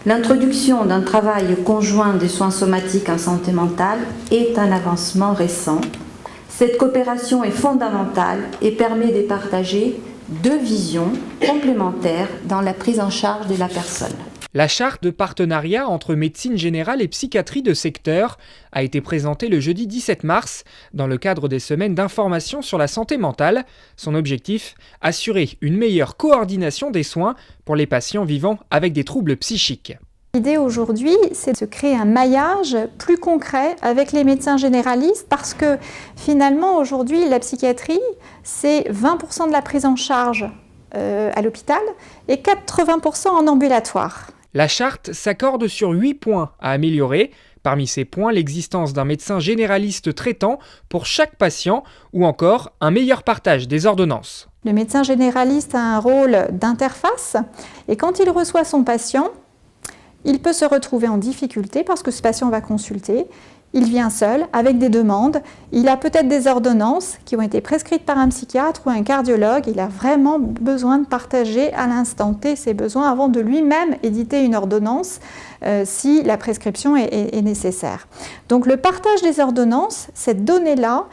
L'introduction d'un travail conjoint des soins somatiques en santé mentale est un avancement récent. Cette coopération est fondamentale et permet de partager deux visions complémentaires dans la prise en charge de la personne. La charte de partenariat entre médecine générale et psychiatrie de secteur a été présentée le jeudi 17 mars dans le cadre des semaines d'information sur la santé mentale. Son objectif, assurer une meilleure coordination des soins pour les patients vivant avec des troubles psychiques. L'idée aujourd'hui, c'est de se créer un maillage plus concret avec les médecins généralistes parce que finalement aujourd'hui la psychiatrie, c'est 20% de la prise en charge à l'hôpital et 80% en ambulatoire. La charte s'accorde sur 8 points à améliorer. Parmi ces points, l'existence d'un médecin généraliste traitant pour chaque patient ou encore un meilleur partage des ordonnances. Le médecin généraliste a un rôle d'interface et quand il reçoit son patient, il peut se retrouver en difficulté parce que ce patient va consulter. Il vient seul, avec des demandes. Il a peut-être des ordonnances qui ont été prescrites par un psychiatre ou un cardiologue. Il a vraiment besoin de partager à l'instant T ses besoins avant de lui-même éditer une ordonnance si la prescription est nécessaire. Donc le partage des ordonnances, cette donnée-là,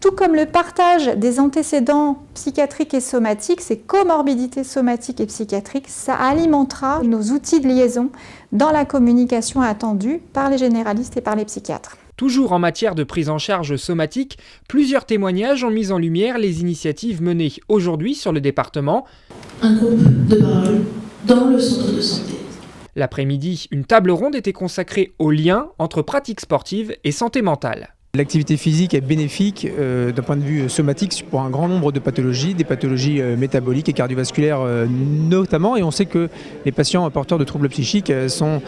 tout comme le partage des antécédents psychiatriques et somatiques, ces comorbidités somatiques et psychiatriques, ça alimentera nos outils de liaison dans la communication attendue par les généralistes et par les psychiatres. Toujours en matière de prise en charge somatique, plusieurs témoignages ont mis en lumière les initiatives menées aujourd'hui sur le département. Un groupe de parole dans le centre de santé. L'après-midi, une table ronde était consacrée au lien entre pratique sportive et santé mentale. L'activité physique est bénéfique d'un point de vue somatique pour un grand nombre de pathologies, des pathologies métaboliques et cardiovasculaires notamment. Et on sait que les patients porteurs de troubles psychiques sont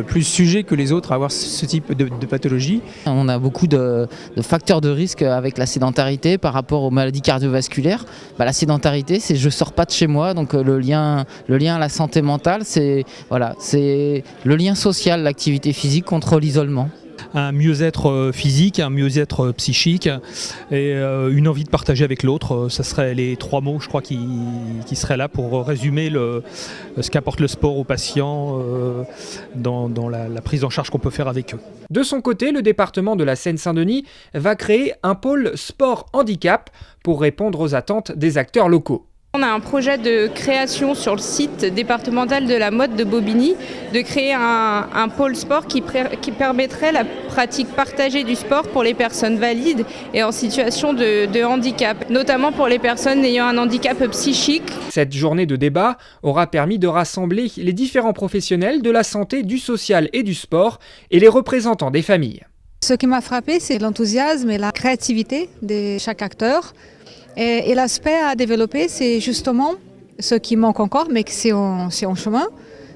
plus sujets que les autres à avoir ce type de pathologie. On a beaucoup de facteurs de risque avec la sédentarité par rapport aux maladies cardiovasculaires. La sédentarité, c'est je sors pas de chez moi, donc le lien à la santé mentale, c'est le lien social, l'activité physique contre l'isolement. Un mieux-être physique, un mieux-être psychique et une envie de partager avec l'autre. Ce seraient les 3 mots, je crois, qui seraient là pour résumer ce qu'apporte le sport aux patients dans la prise en charge qu'on peut faire avec eux. De son côté, le département de la Seine-Saint-Denis va créer un pôle sport handicap pour répondre aux attentes des acteurs locaux. On a un projet de création sur le site départemental de la Motte de Bobigny, de créer un pôle sport qui permettrait la pratique partagée du sport pour les personnes valides et en situation de handicap, notamment pour les personnes ayant un handicap psychique. Cette journée de débat aura permis de rassembler les différents professionnels de la santé, du social et du sport et les représentants des familles. Ce qui m'a frappé, c'est l'enthousiasme et la créativité de chaque acteur. Et l'aspect à développer, c'est justement ce qui manque encore, mais que c'est en chemin.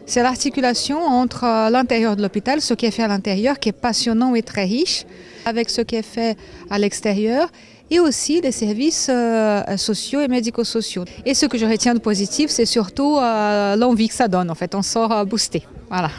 C'est l'articulation entre l'intérieur de l'hôpital, ce qui est fait à l'intérieur, qui est passionnant et très riche, avec ce qui est fait à l'extérieur, et aussi les services sociaux et médico-sociaux. Et ce que je retiens de positif, c'est surtout l'envie que ça donne. En fait, on sort boosté. Voilà.